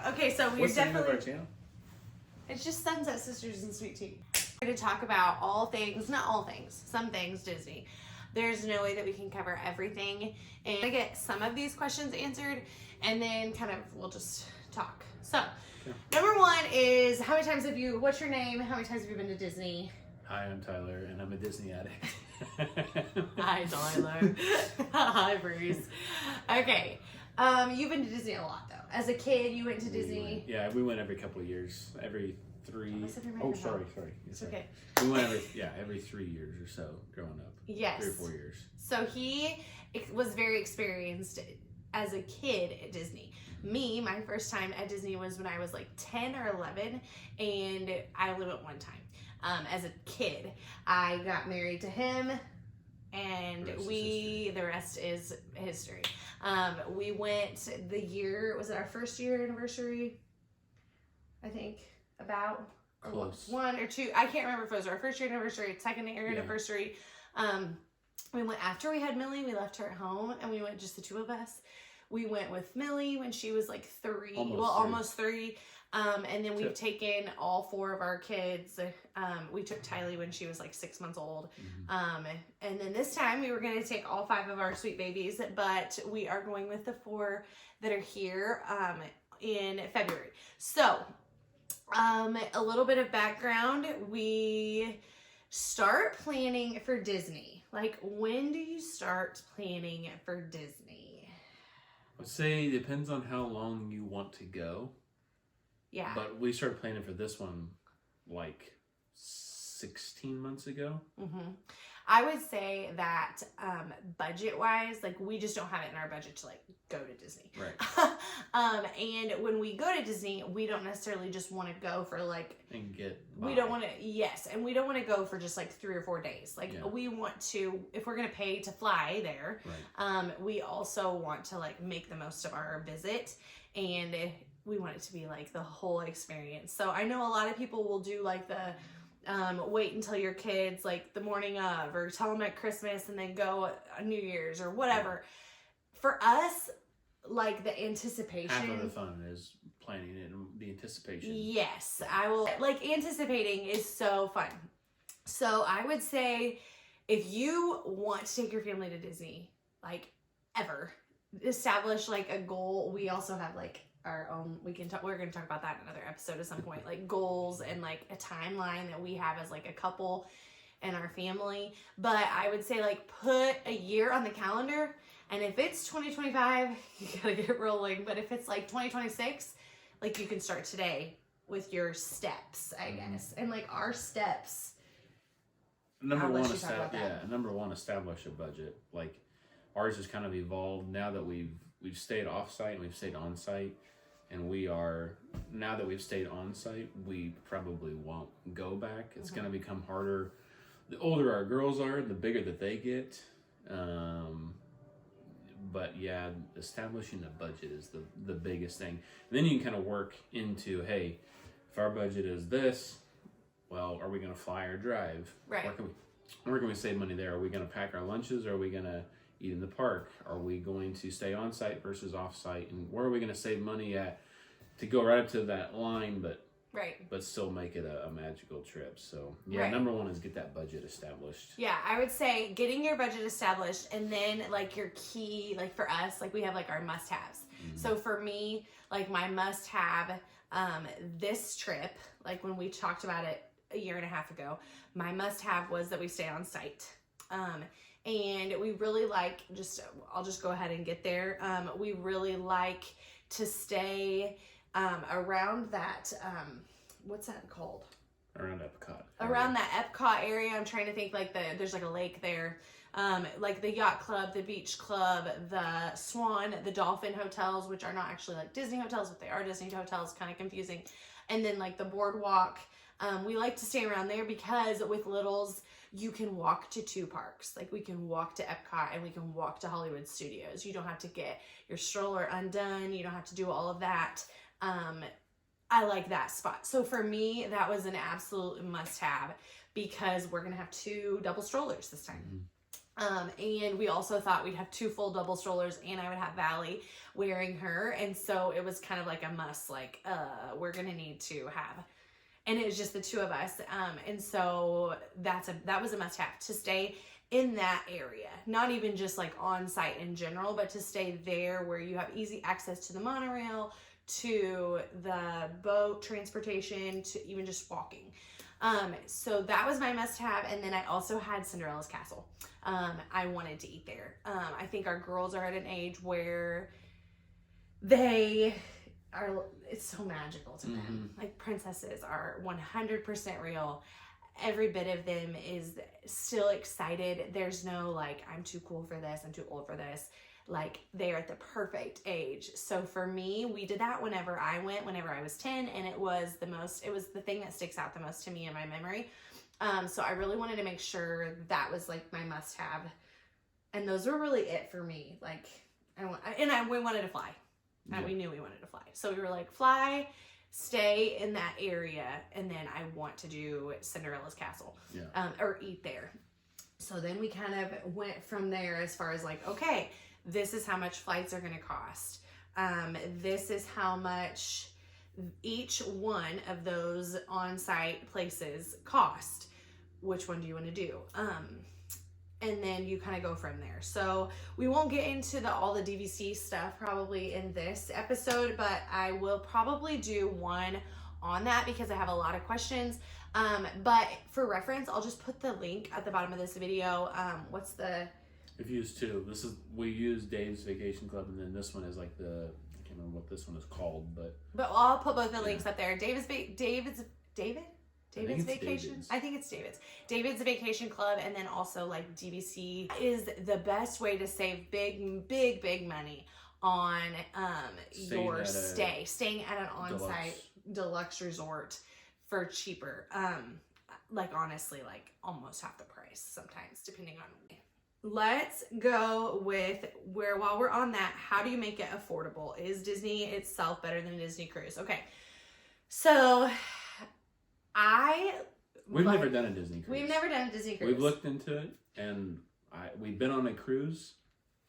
Okay, so we're What's the name definitely. of our channel? It's just Sunset Sisters and Sweet Tea. We're going to talk about all things, not all things, some things Disney. There's no way that we can cover everything. And I get some of these questions answered, and then kind of we'll just talk. So, number one is what's your name? How many times have you been to Disney? Hi, I'm Tyler, and I'm a Disney addict. Hi, Tyler. Hi, Bruce. Okay. You've been to Disney a lot, though. As a kid, you went to Disney. We went every couple of years. Every 3. Oh, sorry. It's okay. We went every 3 years or so growing up. Yes. 3 or 4 years. So he was very experienced as a kid at Disney. Me, my first time at Disney was when I was like 10 or 11, and I only went one time. As a kid, I got married to him, and the rest is history. We went the year, was it our first year anniversary? I think about Close. 1 or 2. I can't remember if it was our first year anniversary, second year anniversary. We went after we had Millie. We left her at home, and we went just the two of us. We went with Millie when she was like 3, almost 3. And then we've taken all 4 of our kids. We took Tylee when she was like 6 months old. And then this time we were going to take all 5 of our sweet babies, but we are going with the 4 that are here in February. So, a little bit of background. We start planning for Disney. Like, when do you start planning for Disney? I'd say it depends on how long you want to go. Yeah. But we started planning for this one like 16 months ago. Mm-hmm. I would say that budget-wise, like, we just don't have it in our budget to like go to Disney. Right. And when we go to Disney, we don't necessarily just want to go for like and get by. We don't want to and we don't want to go for just like 3 or 4 days. Like we want to, if we're gonna pay to fly there, we also want to like make the most of our visit, and we want it to be like the whole experience. So I know a lot of people will do like the wait until your kids like the morning of, or tell them at Christmas and then go on New Year's or whatever. For us, like the anticipation. Half of the fun is planning it and the anticipation. Yes, I will. Like, anticipating is so fun. So I would say if you want to take your family to Disney, like ever, establish like a goal. We also have like our own, we're going to talk about that in another episode at some point, like goals and like a timeline that we have as like a couple and our family. But I would say like put a year on the calendar, and if it's 2025, you gotta get rolling. But if it's like 2026, like you can start today with your steps, I guess. And like our steps. Number one, establish a budget. Like ours has kind of evolved now that we've stayed off site and we've stayed on site. And now that we've stayed on site, we probably won't go back. It's going to become harder. The older our girls are, the bigger that they get. But yeah, establishing a budget is the biggest thing. And then you can kind of work into, hey, if our budget is this, well, are we going to fly or drive? Right. Where can we save money there? Are we going to pack our lunches, or are we going to eat in the park? Are we going to stay on site versus off site? And where are we going to save money at to go right up to that line, but still make it a magical trip? So number one is get that budget established. Yeah, I would say getting your budget established, and then like your key, like for us, like we have like our must-haves. So for me, like my must-have this trip, like when we talked about it a year and a half ago, my must-have was that we stay on site. And we really like, I'll just go ahead and get there. We really like to stay around that, what's that called? Around Epcot. Around that Epcot area. I'm trying to think, like there's like a lake there. Like the Yacht Club, the Beach Club, the Swan, the Dolphin hotels, which are not actually like Disney hotels, but they are Disney hotels, kind of confusing. And then like the boardwalk. We like to stay around there because with littles, you can walk to 2 parks. Like we can walk to Epcot and we can walk to Hollywood Studios. You don't have to get your stroller undone. You don't have to do all of that. I like that spot. So for me, that was an absolute must-have because we're going to have 2 double strollers this time. And we also thought we'd have 2 full double strollers and I would have Valley wearing her. And so it was kind of like a must, like, we're going to need to have, and it was just the 2 of us. And so that was a must have to stay in that area, not even just like on site in general, but to stay there where you have easy access to the monorail, to the boat transportation, to even just walking. So that was my must have. And then I also had Cinderella's Castle. I wanted to eat there. I think our girls are at an age where they are, it's so magical to them. Like, princesses are 100% real. Every bit of them is still excited. There's no like, I'm too cool for this, I'm too old for this. Like, they are at the perfect age. So for me, we did that whenever I went, whenever I was 10, and it was the thing that sticks out the most to me in my memory. So I really wanted to make sure that was like my must have. And those were really it for me. Like, we wanted to fly. And we knew we wanted to fly. So we were like, fly, stay in that area, and then I want to do Cinderella's Castle, or eat there. So then we kind of went from there as far as like, okay, this is how much flights are going to cost. This is how much each one of those on-site places cost. Which one do you want to do? And then you kind of go from there. So we won't get into all the DVC stuff probably in this episode, but I will probably do one on that because I have a lot of questions. But for reference, I'll just put the link at the bottom of this video. We've used 2. We use Dave's Vacation Club, and then this one is like I can't remember what this one is called, but I'll put both the links up there. David's Vacation. I think it's David's Vacation Club, and then also like DVC is the best way to save big money on your stay. Staying at an on-site deluxe resort for cheaper. Like, honestly, like almost half the price sometimes, depending on. Let's go with while we're on that, how do you make it affordable? Is Disney itself better than a Disney cruise? Okay, so we've never done a Disney cruise. We've never done a Disney cruise. We've looked into it, and we've been on a cruise,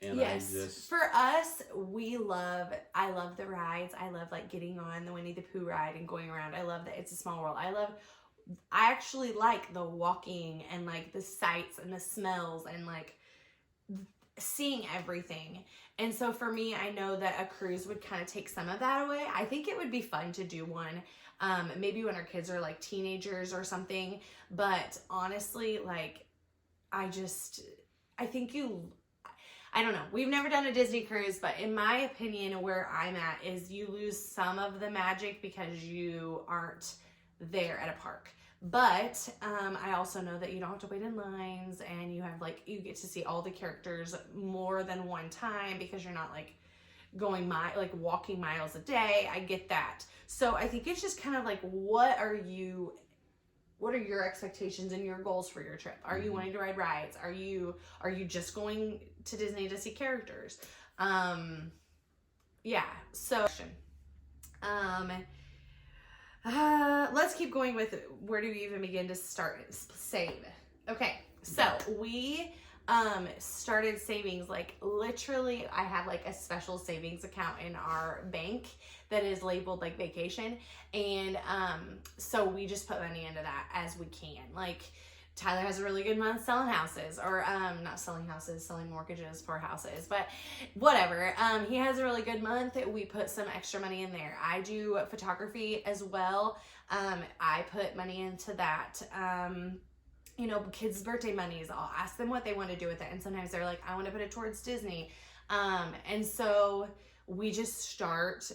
and yes, for us, I love the rides. I love like getting on the Winnie the Pooh ride and going around. I love that It's a Small World. I actually like the walking and like the sights and the smells and like seeing everything. And so for me, I know that a cruise would kind of take some of that away. I think it would be fun to do one, maybe when our kids are like teenagers or something. But honestly, like, I don't know. We've never done a Disney cruise, but in my opinion, where I'm at is you lose some of the magic because you aren't there at a park. But I also know that you don't have to wait in lines, and you get to see all the characters more than one time because you're not like walking miles a day. I get that. So I think it's just kind of like, what are your expectations and your goals for your trip? Are you wanting to ride rides? Are you just going to Disney to see characters? So let's keep going with where do we even begin to start save. Okay, so we started savings, like literally I have like a special savings account in our bank that is labeled like vacation, and so we just put money into that as we can. Like, Tyler has a really good month selling houses, or not selling houses, selling mortgages for houses, but whatever. He has a really good month. We put some extra money in there. I do photography as well. I put money into that. Kids' birthday monies, I'll ask them what they want to do with it. And sometimes they're like, I want to put it towards Disney. And so we just start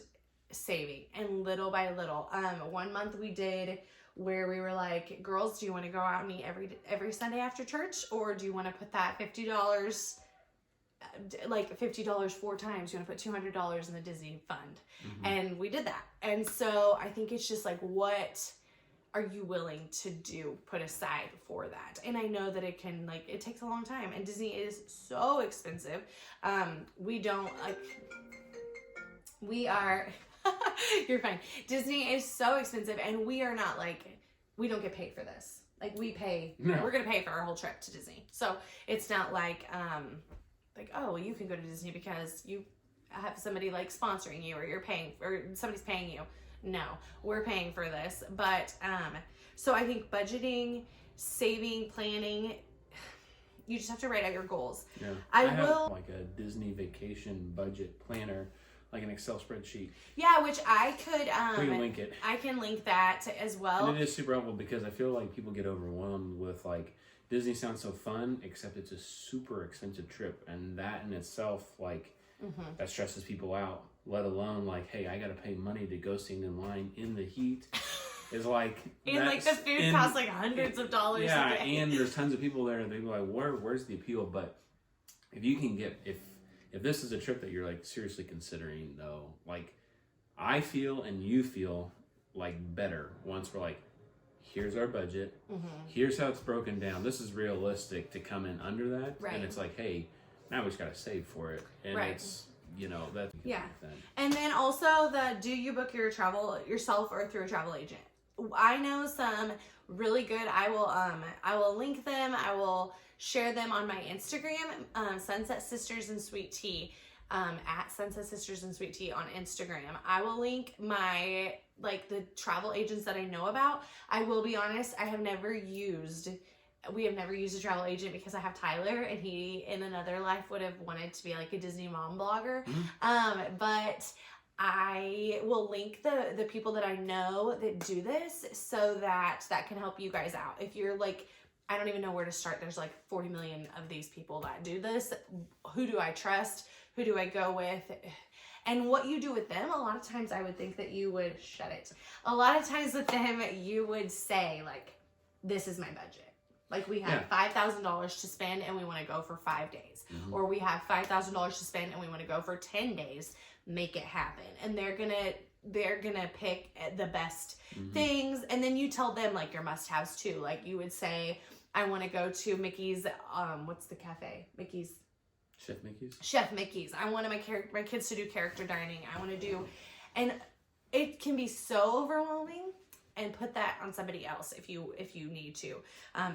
saving, and little by little. One month we did where we were like, girls, do you want to go out and eat every Sunday after church? Or do you want to put that $50, like $50 4 times? You want to put $200 in the Disney fund? And we did that. And so I think it's just like, what are you willing to put aside for that? And I know that it takes a long time, and Disney is so expensive. You're fine. Disney is so expensive, and we are not we don't get paid for this. Like we pay, No. we're gonna pay for our whole trip to Disney. So it's not like oh, you can go to Disney because you have somebody like sponsoring you, or you're paying, or somebody's paying you. No, we're paying for this. But so I think budgeting, saving, planning, you just have to write out your goals. Yeah. I have will like a Disney vacation budget planner, like an Excel spreadsheet. Yeah, which I could We can link it. I can link that as well. And it is super helpful because I feel like people get overwhelmed with like Disney sounds so fun, except it's a super expensive trip, and that in itself, like, that stresses people out. Let alone like, hey, I gotta pay money to go stand in line in the heat. Is like, And like the food costs like hundreds of dollars. yeah, a day. and there's tons of people there, and they're like, where's the appeal? But if you can get if this is a trip that you're like seriously considering, though, like I feel and you feel like better once we're like, here's our budget, here's how it's broken down. This is realistic to come in under that, Right. and it's like, hey, now we just gotta save for it, and Right. it's that Yeah. And then also do you book your travel yourself or through a travel agent? I know some really good. I will link them. I will share them on my Instagram, Sunset Sisters and Sweet Tea, at Sunset Sisters and Sweet Tea on Instagram. I will link my the travel agents that I know about. I will be honest, we have never used a travel agent because I have Tyler, and he in another life would have wanted to be like a Disney mom blogger. But I will link the people that I know that do this so that can help you guys out. If you're like, I don't even know where to start. There's like 40 million of these people that do this. Who do I trust? Who do I go with? And what you do with them, a lot of times I would think that you would, a lot of times with them, you would say like, this is my budget. Like we have $5,000 to spend and we want to go for 5 days. Or we have $5,000 to spend and we want to go for 10 days. Make it happen. And they're gonna pick the best things. And then you tell them like your must-haves too. Like you would say, I want to go to Mickey's, what's the cafe? Chef Mickey's. I want my kids to do character dining. I want to do, and it can be so overwhelming. And put that on somebody else if you need to,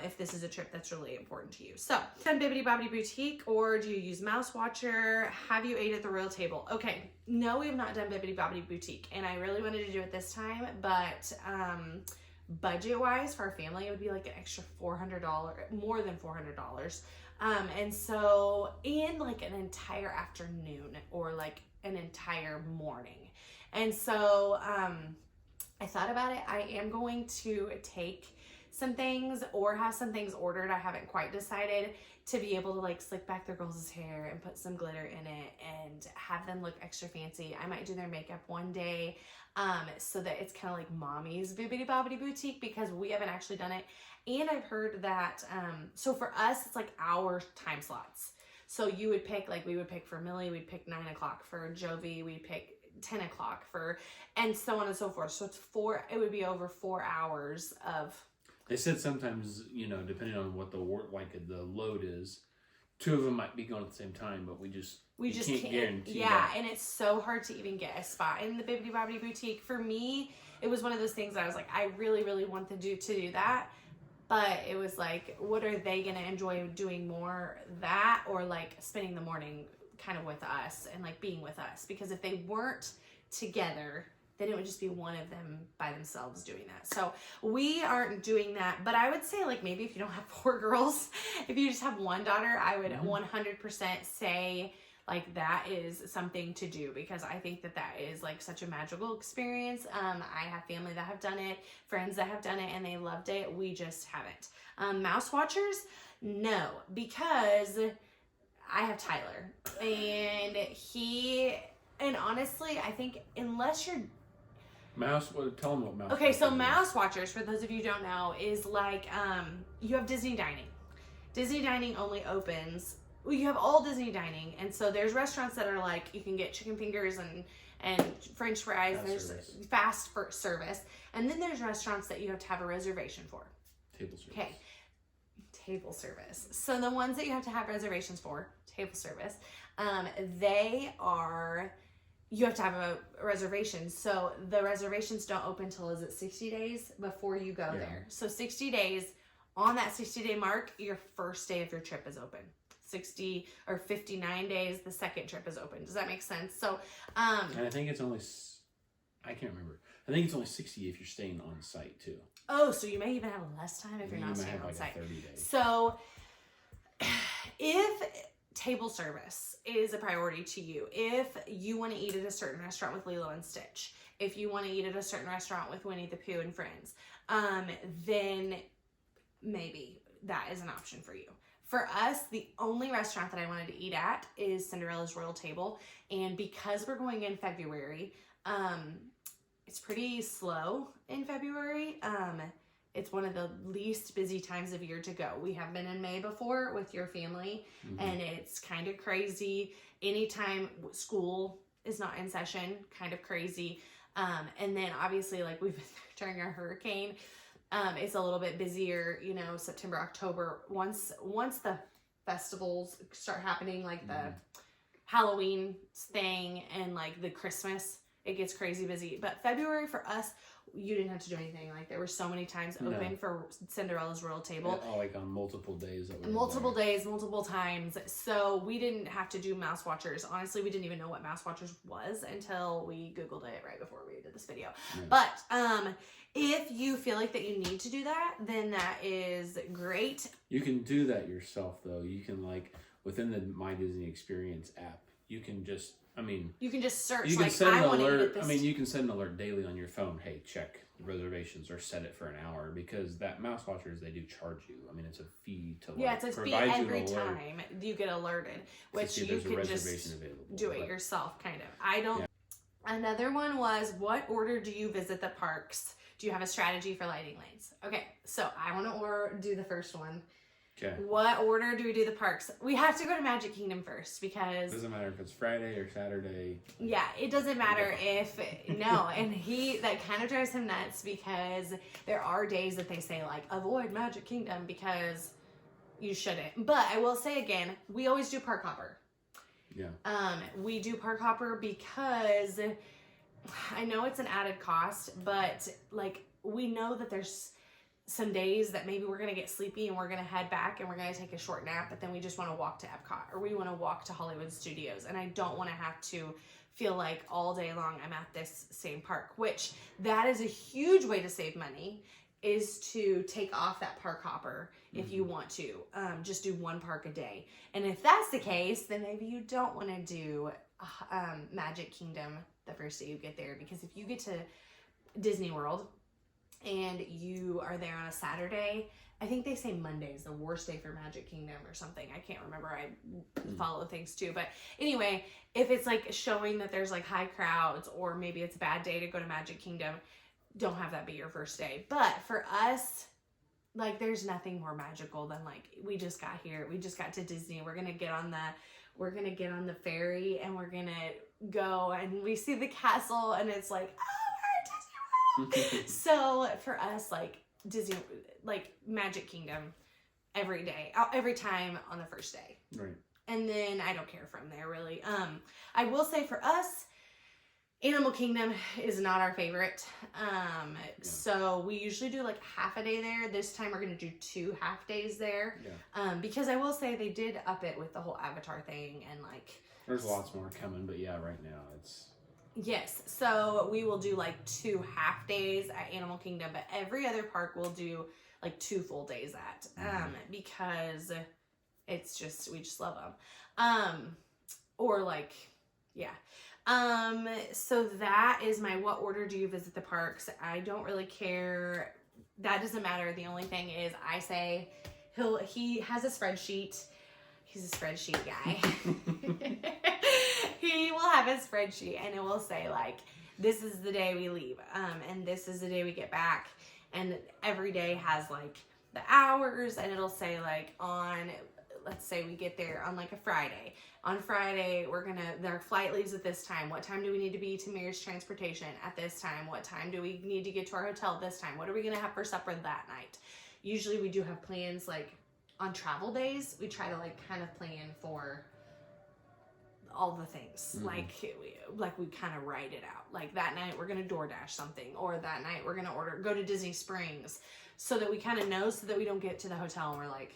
if this is a trip that's really important to you. So, done Bibbidi Bobbidi Boutique, or do you use Mouse Watcher? Have you ate at the Royal Table? Okay, no, we have not done Bibbidi Bobbidi Boutique, and I really wanted to do it this time, but budget-wise for our family, it would be like an extra $400, more than $400. And so, in like an entire afternoon or like an entire morning. And so, I thought about it. I am going to take some things or have some things ordered. I haven't quite decided, to be able to like slick back their girls' hair and put some glitter in it and have them look extra fancy. I might do their makeup one day, so that it's kind of like mommy's Bibbidi Bobbidi Boutique, because we haven't actually done it. And I've heard that, so for us, it's like our time slots. So you would pick, like we would pick for Millie, we'd pick 9 o'clock. For Jovi, we'd pick 10 o'clock and so on and so forth. So it would be over 4 hours of. They said sometimes, depending on what the load is, 2 of them might be going at the same time, but we just can't guarantee. Yeah, that. And it's so hard to even get a spot in the Bibbidi Bobbidi Boutique. For me, it was one of those things that I was like, I really, really want to do that. But it was like, what are they going to enjoy doing more, that or like spending the morning kind of with us and like being with us? Because if they weren't together, then it would just be one of them by themselves doing that. So we aren't doing that. But I would say like maybe if you don't have 4 girls, if you just have one daughter, I would 100% say like that is something to do, because I think that is like such a magical experience. I have family that have done it, friends that have done it, and they loved it. We just haven't. Mouse Watchers, no, because I have Tyler, and honestly, I think unless you're tell them what Mouse. Okay, so Mouse Watchers, for those of you who don't know, is like you have Disney dining. Disney dining only opens. Well, you have all Disney dining, and so there's restaurants that are like you can get chicken fingers and French fries. There's fast service, and then there's restaurants that you have to have a reservation for. Table service. Okay. Table service. So the ones that you have to have reservations for, table service, you have to have a reservation. So the reservations don't open till, is it 60 days before you go there? So 60 days on that 60-day mark, your first day of your trip is open. 60 or 59 days, the second trip is open. Does that make sense? So, and I think it's only, I can't remember. I think it's only 60 if you're staying on site too. Oh, so you may even have less time if you're not staying on site. 30 days. So, if table service is a priority to you, if you want to eat at a certain restaurant with Lilo and Stitch, if you want to eat at a certain restaurant with Winnie the Pooh and friends, then maybe that is an option for you. For us, the only restaurant that I wanted to eat at is Cinderella's Royal Table. And because we're going in February, it's pretty slow in February. It's one of the least busy times of year to go. We have been in May before with your family, and it's kind of crazy. Anytime school is not in session, kind of crazy. And then obviously, like we've been during a hurricane, it's a little bit busier, you know, September, October. Once the festivals start happening, like the Halloween thing and like the Christmas, it gets crazy busy. But February for us, you didn't have to do anything. Like there were so many times open for Cinderella's Royal Table. Yeah, like on multiple days. Multiple days, multiple times. So we didn't have to do Mouse Watchers. Honestly, we didn't even know what Mouse Watchers was until we Googled it right before we did this video. Yeah. But if you feel like that you need to do that, then that is great. You can do that yourself though. You can like within the My Disney Experience app, you can just you can just search. You can set an alert. You can set an alert daily on your phone. Hey, check reservations or set it for an hour, because that Mouse Watchers, they do charge you. I mean, it's a fee to it's a fee every time you get alerted, which you can just do it yourself, kind of. I don't. Yeah. Another one was, what order do you visit the parks? Do you have a strategy for lighting lanes? Okay, so I want to do the first one. Okay. What order do we do the parks? We have to go to Magic Kingdom first, because... It doesn't matter if it's Friday or Saturday. Yeah, it doesn't matter if... No, and that kind of drives him nuts, because there are days that they say, like, avoid Magic Kingdom, because you shouldn't. But I will say again, we always do Park Hopper. Yeah. We do Park Hopper because I know it's an added cost, but, like, we know that there's some days that maybe we're going to get sleepy and we're going to head back and we're going to take a short nap, but then we just want to walk to Epcot, or we want to walk to Hollywood Studios. And I don't want to have to feel like all day long I'm at this same park, which that is a huge way to save money, is to take off that Park Hopper if you want to. Just do one park a day. And if that's the case, then maybe you don't want to do Magic Kingdom the first day you get there, because if you get to Disney World and you are there on a Saturday, I think they say Monday is the worst day for Magic Kingdom or something. I can't remember. I follow things too. But anyway, if it's like showing that there's like high crowds, or maybe it's a bad day to go to Magic Kingdom, don't have that be your first day. But for us, like, there's nothing more magical than, like, we just got here. We just got to Disney. We're going to get on the ferry, and we're going to go and we see the castle, and it's like, oh, we're at Disney World. So for us, like, Disney, like Magic Kingdom every day, every time on the first day. Right. And then I don't care from there, really. I will say for us, Animal Kingdom is not our favorite. So we usually do like half a day there. This time we're going to do 2 half days there. Yeah. Because I will say they did up it with the whole Avatar thing, and like... There's lots more coming, but yeah, right now it's... Yes. So we will do like 2 half days at Animal Kingdom, but every other park we'll do like 2 full days at. Because it's just, we just love them. Or like, yeah. So that is my what order do you visit the parks. I don't really care. That doesn't matter. The only thing is I say he has a spreadsheet. He's a spreadsheet guy. He will have a spreadsheet, and it will say like, this is the day we leave. And this is the day we get back. And every day has like the hours, and it'll say like let's say we get there on like a Friday. On Friday, their flight leaves at this time. What time do we need to be to Mears Transportation at this time? What time do we need to get to our hotel this time? What are we going to have for supper that night? Usually we do have plans like on travel days. We try to like kind of plan for all the things. Like we kind of write it out. Like that night we're gonna DoorDash something, or that night we're gonna go to Disney Springs, so that we kind of know, so that we don't get to the hotel and we're like,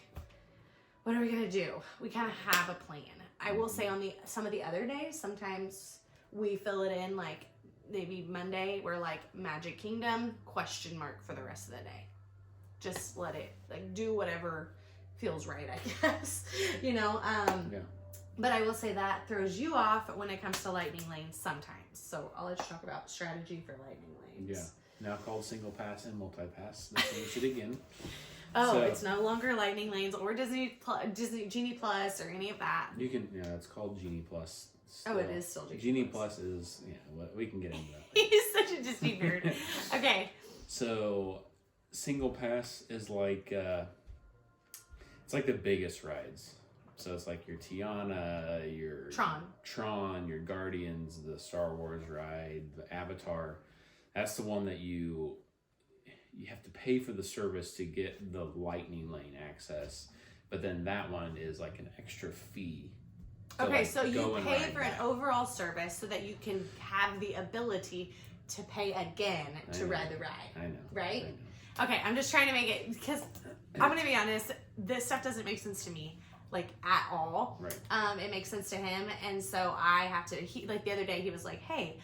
what are we gonna do? We kind of have a plan. I will say on some of the other days, sometimes we fill it in, like maybe Monday we're like Magic Kingdom ? For the rest of the day. Just let it, like, do whatever feels right, I guess. But I will say that throws you off when it comes to lightning lanes sometimes. So I'll let you talk about strategy for lightning lanes. Yeah. Now called single pass and multi-pass. Let's finish it again. It's no longer lightning lanes or Disney Genie Plus or any of that. You can, it's called Genie Plus. Oh, it is still Genie Plus is, we can get into that. He's such a Disney nerd. Okay. So single pass is like, it's like the biggest rides. So it's like your Tiana, your Tron, your Guardians, the Star Wars ride, the Avatar. That's the one that you have to pay for the service to get the lightning lane access. But then that one is like an extra fee. Okay, so you pay for an overall service so that you can have the ability to pay again to ride the ride. I know. Right? I know. Okay, I'm just trying to make it, because I'm going to be honest, this stuff doesn't make sense to me, like, at all. Right. It makes sense to him, and so I have to, like, the other day, he was like, hey,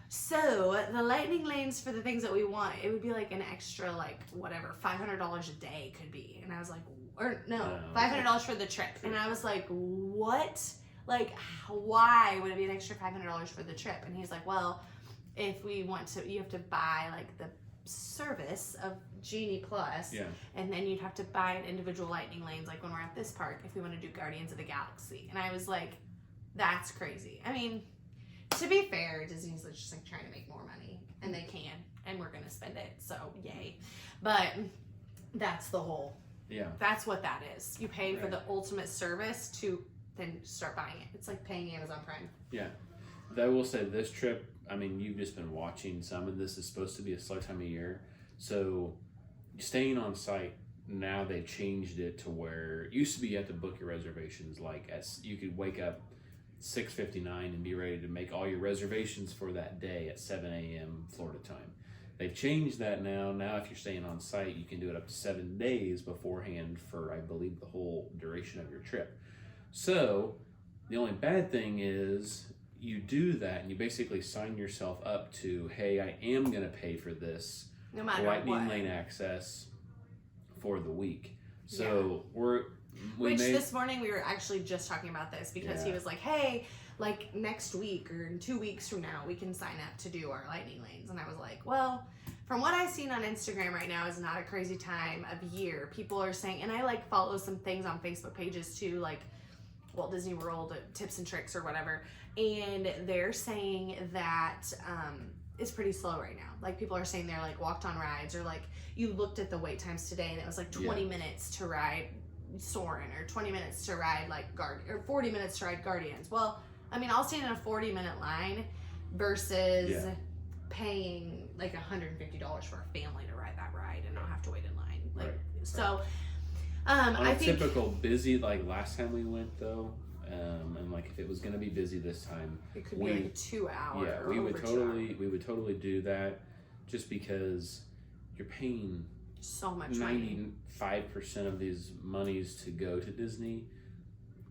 so the lightning lanes for the things that we want, it would be like an extra, like, whatever, $500 a day could be. And I was like, $500 for the trip. And I was like, what? Like, why would it be an extra $500 for the trip? And he's like, well, if we want to, you have to buy, like, the service of Genie Plus, and then you'd have to buy an individual lightning lanes, like when we're at this park, if we want to do Guardians of the Galaxy. And I was like, that's crazy. I mean, to be fair, Disney's just like trying to make more money, and they can, and we're gonna spend it, so yay. But that's the whole, that's what that is. You pay for the ultimate service to then start buying it. It's like paying Amazon Prime. Yeah. I will say this trip, I mean, you've just been watching some, and this is supposed to be a slow time of year. So staying on site, now they've changed it to where it used to be you had to book your reservations, like you could wake up 6:59 and be ready to make all your reservations for that day at 7 a.m. Florida time. They've changed that now. Now if you're staying on site, you can do it up to 7 days beforehand for, I believe, the whole duration of your trip. So the only bad thing is you do that and you basically sign yourself up to, hey, I am going to pay for this no matter lightning what. lane access for the week. So this morning we were actually just talking about this, because he was like, hey, like next week or in 2 weeks from now we can sign up to do our lightning lanes. And I was like, well, from what I've seen on Instagram right now is not a crazy time of year. People are saying, and I like follow some things on Facebook pages too, like Walt Disney World tips and tricks or whatever, and they're saying that it's pretty slow right now. Like people are saying they're like walked on rides, or like you looked at the wait times today and it was like 20 minutes to ride Soarin', or 20 minutes to ride like or 40 minutes to ride Guardians. Well, I mean, I'll stand in a 40-minute line versus paying like $150 for a family to ride that ride and not have to wait in line. Like so. On a typical busy, like last time we went though, and like if it was going to be busy this time, it could be like a 2 hour. Yeah, we would totally do that, just because you're paying so much 95% of these monies to go to Disney,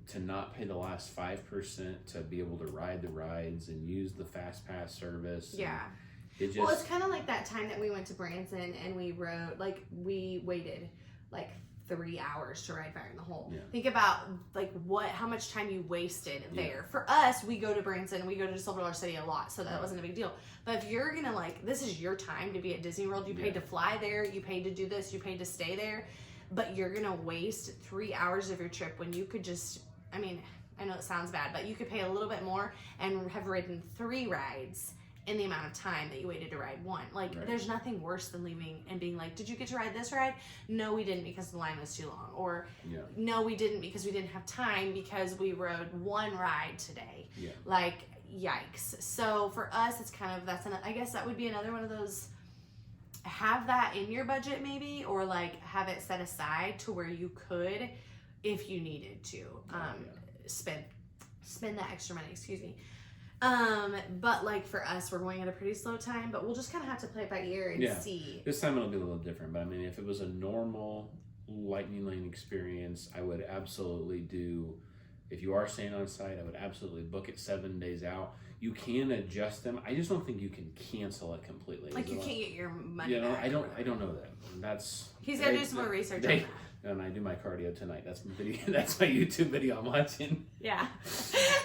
to not pay the last 5% to be able to ride the rides and use the fast pass service. Yeah. Well, it's kind of like that time that we went to Branson and we waited like 3 hours to ride Fire in the Hole. Yeah. Think about like how much time you wasted there. For us, we go to Branson, we go to Silver Dollar City a lot, so that wasn't a big deal. But if you're gonna this is your time to be at Disney World, you paid to fly there, you paid to do this, you paid to stay there, but you're gonna waste 3 hours of your trip when you could just, I mean, I know it sounds bad, but you could pay a little bit more and have ridden 3 rides in the amount of time that you waited to ride one. Like, there's nothing worse than leaving and being like, did you get to ride this ride? No, we didn't, because the line was too long. Or, no, we didn't, because we didn't have time, because we rode one ride today. Yeah. Like, yikes. So for us, it's kind of, I guess that would be another one of those, have that in your budget maybe, or like have it set aside to where you could, if you needed to, spend spend that extra money, excuse me. But like for us, we're going at a pretty slow time, but we'll just kind of have to play it by ear and see. This time it'll be a little different, but I mean, if it was a normal Lightning Lane experience, I would absolutely do, if you are staying on site, I would absolutely book it 7 days out. You can adjust them. I just don't think you can cancel it completely. Like you can't get your money back. I don't know that. That's he's got to do some more research on that. And I do my cardio tonight. That's my video. That's my YouTube video I'm watching. Yeah.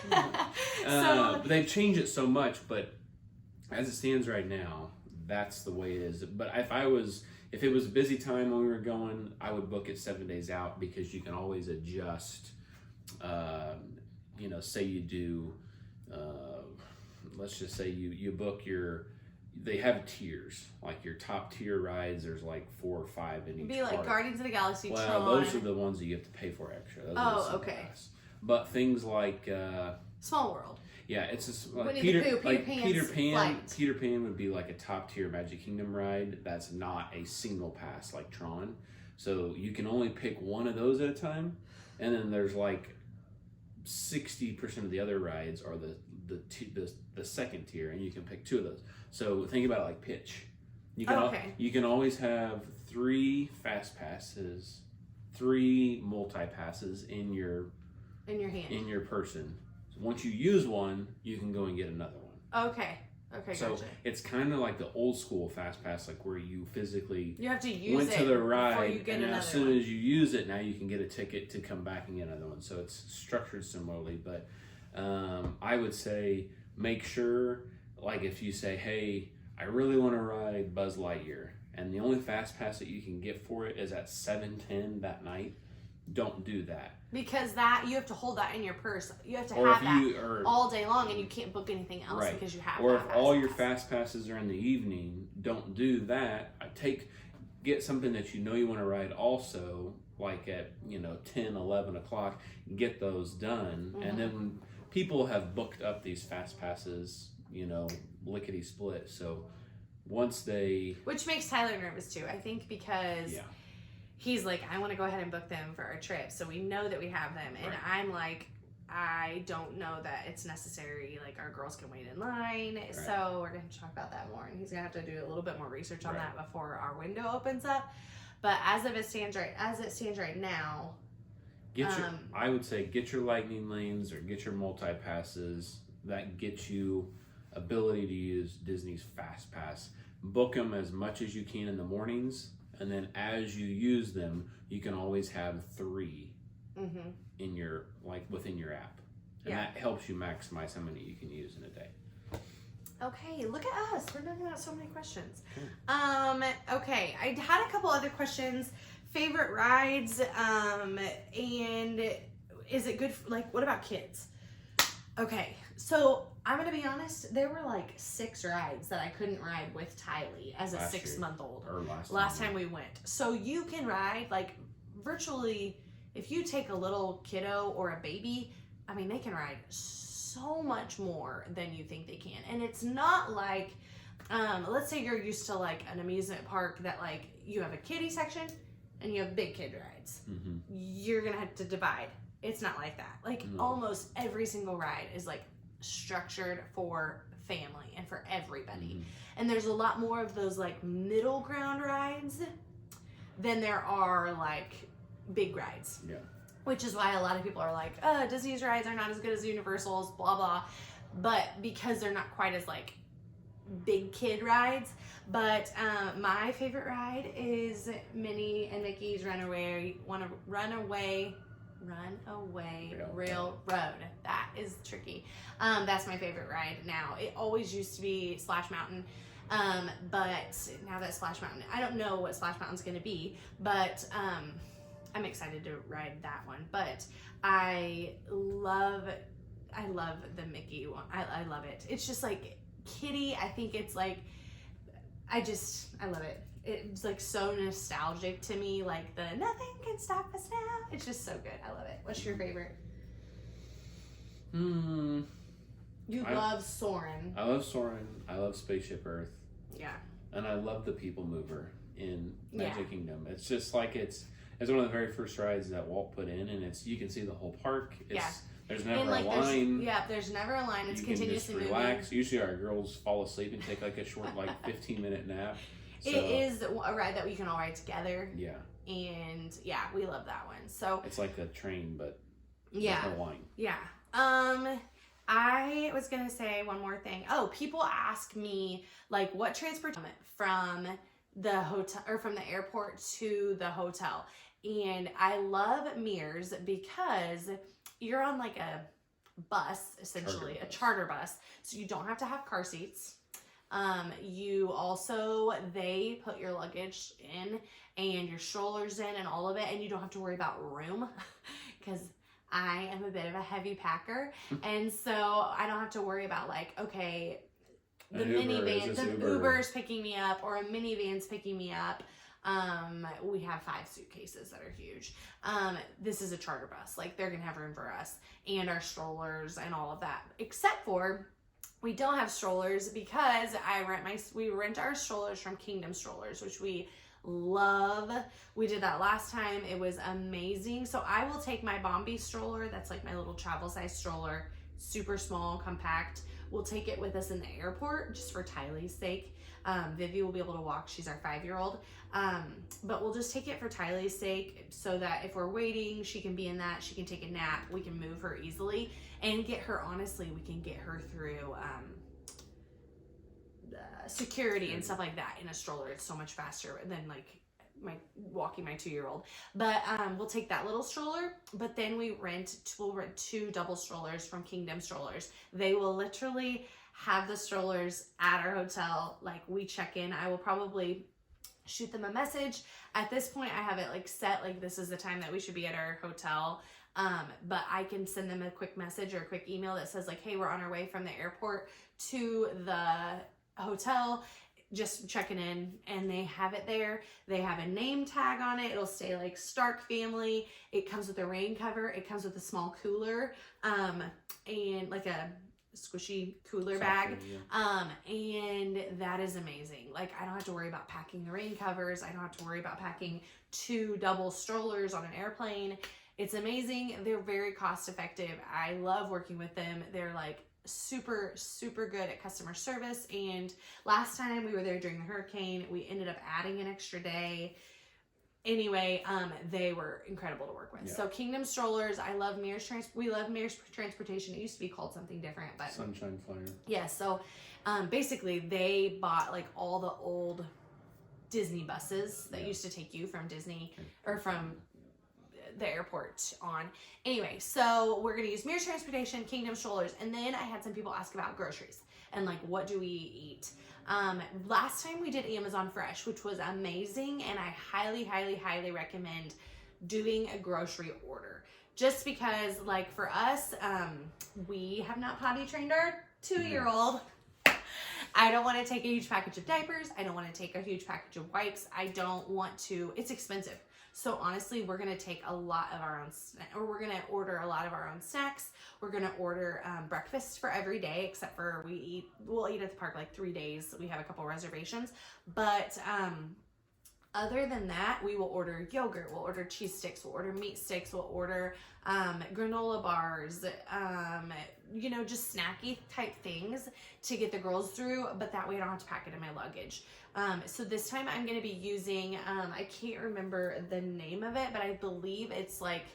But they've changed it so much. But as it stands right now, that's the way it is. But if it was a busy time when we were going, I would book it 7 days out because you can always adjust. Say you do. Let's just say you book your. They have tiers, like your top tier rides. There's like 4 or 5 in each. It'd be like park. Guardians of the Galaxy. Well, Tron. those are the ones that you have to pay for extra. Those are the okay. class. But things like Small World. Yeah, it's a, like Peter Peter Pan. Flight. Peter Pan would be like a top tier Magic Kingdom ride. That's not a single pass like Tron. So you can only pick one of those at a time, and then there's like 60% of the other rides are the second tier, and you can pick 2 of those. So think about it like Pitch. You can always have 3 fast passes, 3 multi passes in your hand, in your person. So once you use one, you can go and get another one. Okay, so gotcha. it's kind of like the old school fast pass, like where you physically have to use went to the ride, you get and as soon as you use it, now you can get a ticket to come back and get another one. So it's structured similarly, but I would say make sure, like if you say, hey, I really want to ride Buzz Lightyear, and the only fast pass that you can get for it is at 7:10 that night, don't do that. Because that you have to hold that in your purse. You have to have that all day long, and you can't book anything else because you have. Or if all your fast passes are in the evening, don't do that. Get something that you want to ride also, like at 10, 11 o'clock. Get those done, and then when people have booked up these fast passes, lickety split. So once which makes Tyler nervous too, I think, because he's like, I want to go ahead and book them for our trip, so we know that we have them, and I'm like, I don't know that it's necessary. Like, our girls can wait in line, so we're going to talk about that more, and he's going to have to do a little bit more research on that before our window opens up. But as it stands right now, I would say get your Lightning Lanes or get your multi passes that get you ability to use Disney's Fast Pass. Book them as much as you can in the mornings, and then as you use them, you can always have 3 in your within your app, and that helps you maximize how many you can use in a day. Okay, look at us. We're knocking out so many questions. Okay, I had a couple other questions. Favorite rides, and is it good? What about kids? Okay, so I'm gonna be honest. There were like 6 rides that I couldn't ride with Tylee as a 6-month-old. Or last time we went. So you can ride virtually. If you take a little kiddo or a baby, I mean, they can ride so much more than you think they can. And it's not like, let's say you're used to an amusement park that you have a kiddie section and you have big kid rides. You're gonna have to divide. It's not like that. Almost every single ride is structured for family and for everybody. And there's a lot more of those middle ground rides than there are big rides. Yeah. Which is why a lot of people are like, Disney's rides are not as good as Universal's, blah, blah. But because they're not quite as big kid rides. But my favorite ride is Minnie and Mickey's Runaway Railroad. That is tricky. That's my favorite ride now. It always used to be Splash Mountain. But now that Splash Mountain, I don't know what Splash Mountain's going to be, but I'm excited to ride that one. But I love the Mickey one. I love it. It's just kiddie. I think it's I love it. It's so nostalgic to me. The nothing can stop us now. It's just so good. I love it. What's your favorite? I love Soarin'. I love Soarin'. I love Spaceship Earth. Yeah. And I love the People Mover in Magic Kingdom. It's just it's one of the very first rides that Walt put in, and you can see the whole park. There's never and like a line. there's never a line. It's You can continuously just relax. moving. Usually our girls fall asleep and take like a short, like 15-minute nap. So, It is a ride that we can all ride together. Yeah. And yeah, we love that one. So it's like a train, but yeah, there's no line. Yeah. I was gonna say one more thing. Oh, people ask me like what transportation from the hotel or from the airport to the hotel, and I love Mears because you're on like a bus, essentially a charter bus, so you don't have to have car seats. You also, they put your luggage in and your strollers in and all of it, and you don't have to worry about room because I am a bit of a heavy packer, and so I don't have to worry about like, okay, the minivan, the Uber's picking me up or a minivan's picking me up. We have 5 suitcases that are huge. This is a charter bus, like they're gonna have room for us and our strollers and all of that, except for we don't have strollers because we rent our strollers from Kingdom Strollers, which we love. We did that last time. It was amazing. So I will take my Bombi stroller. That's like my little travel size stroller, super small, compact. We'll take it with us in the airport just for Tylee's sake. Vivi will be able to walk. She's our 5-year-old. But we'll just take it for Tylee's sake so that if we're waiting, she can be in that. She can take a nap. We can move her easily and get her, honestly, we can get her through security and stuff like that in a stroller. It's so much faster than like walking my 2-year-old. But we'll take that little stroller, but then we'll rent 2 double strollers from Kingdom Strollers. They will literally have the strollers at our hotel. Like we check in, I will probably shoot them a message. At this point I have it like set, like this is the time that we should be at our hotel. But I can send them a quick message or a quick email that says like, hey, we're on our way from the airport to the hotel, just checking in, and they have it there. They have a name tag on it. It'll say like Stark family. It comes with a rain cover. It comes with a small cooler, and like a squishy cooler bag. And that is amazing. Like I don't have to worry about packing the rain covers. I don't have to worry about packing 2 double strollers on an airplane. It's amazing. They're very cost effective. I love working with them. They're like super good at customer service, and last time we were there during the hurricane, we ended up adding an extra day. Anyway, they were incredible to work with. Yeah. So Kingdom Strollers, I love Mears we love Mears Transportation. It used to be called something different, but Sunshine Flyer. Yeah, so basically they bought like all the old Disney buses that used to take you from Disney or from the airport on. Anyway, so we're gonna use Mears Transportation, Kingdom Strollers, and then I had some people ask about groceries and like what do we eat. Last time we did Amazon Fresh, which was amazing, and I highly recommend doing a grocery order, just because like for us, we have not potty trained our 2-year-old. I don't want to take a huge package of diapers. I don't want to take a huge package of wipes. I don't want to, it's expensive. So honestly, we're going to take a lot of our own, or we're going to order a lot of our own snacks. We're going to order breakfast for every day, except for we'll eat at the park like 3 days. We have a couple reservations, but other than that, we will order yogurt, we'll order cheese sticks, we'll order meat sticks, we'll order granola bars, just snacky type things to get the girls through, but that way I don't have to pack it in my luggage. So this time I'm going to be using, I can't remember the name of it, but I believe it's like,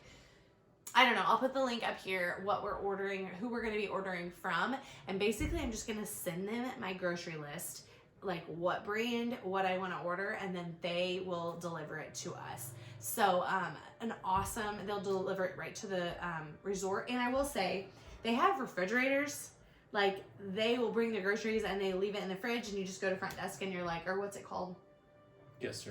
I don't know, I'll put the link up here, what we're ordering, who we're going to be ordering from, and basically I'm just going to send them my grocery list, like what brand, what I want to order, and then they will deliver it to us. So they'll deliver it right to the resort. And I will say, they have refrigerators. Like they will bring the groceries and they leave it in the fridge, and you just go to front desk and you're like, or what's it called? Guest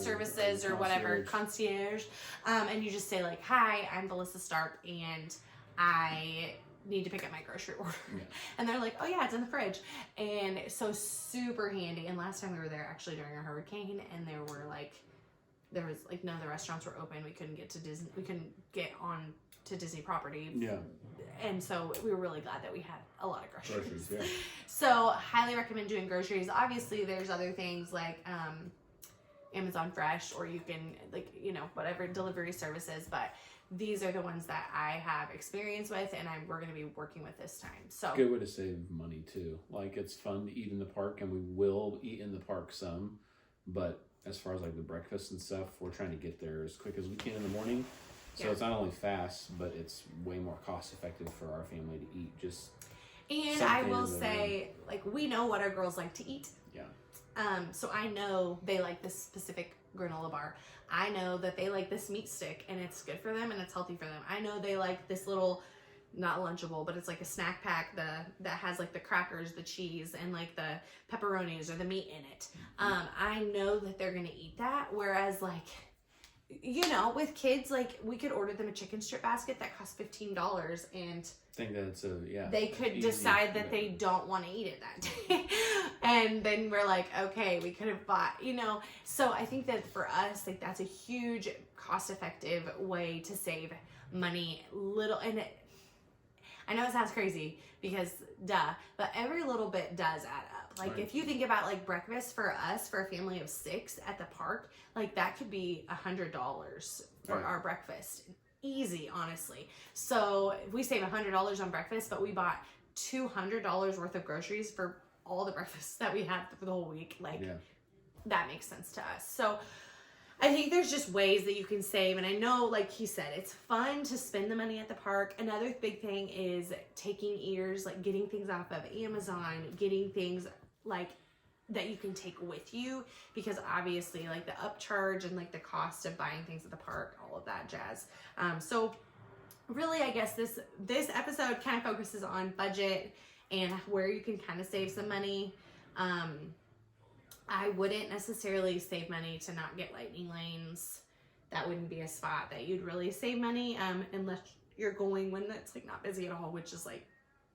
services or whatever, concierge. And you just say like, hi, I'm Melissa Stark and I need to pick up my grocery order. Yeah. And they're like, oh yeah, it's in the fridge. And so super handy. And last time we were there actually during a hurricane, and there was none of the restaurants were open. We couldn't get to Disney. We couldn't get on to Disney property. Yeah. And so we were really glad that we had a lot of groceries. Yeah. So highly recommend doing groceries. Obviously there's other things like, Amazon Fresh, or you can, like, you know, whatever delivery services, but these are the ones that I have experience with, and we're going to be working with this time. So good way to save money too. Like, it's fun to eat in the park, and we will eat in the park some, but as far as like the breakfast and stuff, we're trying to get there as quick as we can in the morning. So it's not only fast, but it's way more cost effective for our family to eat. And I will say, like, we know what our girls like to eat. Yeah. So I know they like this specific granola bar. I know that they like this meat stick, and it's good for them and it's healthy for them. I know they like this little, not Lunchable, but it's like a snack pack that has like the crackers, the cheese, and like the pepperonis or the meat in it. I know that they're gonna eat that. Whereas, like, you know, with kids, like, we could order them a chicken strip basket that costs $15, and I think that's they could decide that they don't want to eat it that day. And then we're like, okay, we could have bought, you know. So I think that for us, like, that's a huge cost-effective way to save money. And I know it sounds crazy because but every little bit does add up. Like, right. If you think about, like, breakfast for us, for a family of 6 at the park, like, that could be $100 for right. our breakfast. Easy, honestly. So if we save $100 on breakfast, but we bought $200 worth of groceries for all the breakfasts that we had for the whole week, like, that makes sense to us. So I think there's just ways that you can save. And I know, like he said, it's fun to spend the money at the park. Another big thing is taking ears, like getting things off of Amazon, getting things like that you can take with you, because obviously, like, the upcharge and like the cost of buying things at the park, all of that jazz. So really, I guess this episode kind of focuses on budget and where you can kind of save some money. I wouldn't necessarily save money to not get lightning lanes. That wouldn't be a spot that you'd really save money, unless you're going when it's like not busy at all, which is like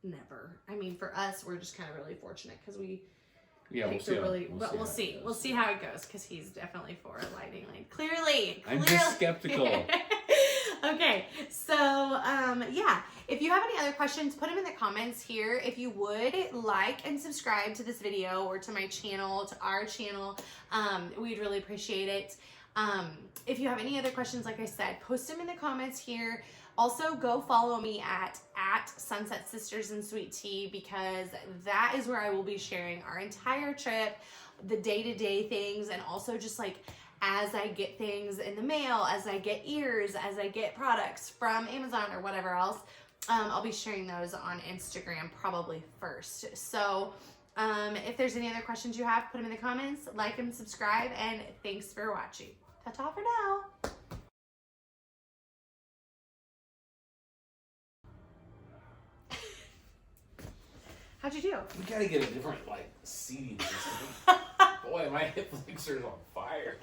never. I mean, for us, we're just kind of really fortunate because we we'll see. We'll see how it goes, because he's definitely for a lightning lane. Clearly. I'm just skeptical. Okay, so if you have any other questions, put them in the comments here. If you would like and subscribe to this video or to my channel, to our channel, we'd really appreciate it. If you have any other questions, like I said, post them in the comments here. Also, go follow me at Sunset Sisters and Sweet Tea, because that is where I will be sharing our entire trip, the day-to-day things, and also just like as I get things in the mail, as I get ears, as I get products from Amazon or whatever else, I'll be sharing those on Instagram probably first. So if there's any other questions you have, put them in the comments, like and subscribe, and thanks for watching. Ta-ta for now. How'd you do? We gotta get a different, like, seating system. Boy, my hip flexor's on fire.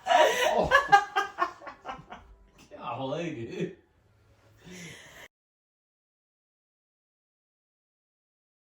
Oh. Golly, dude.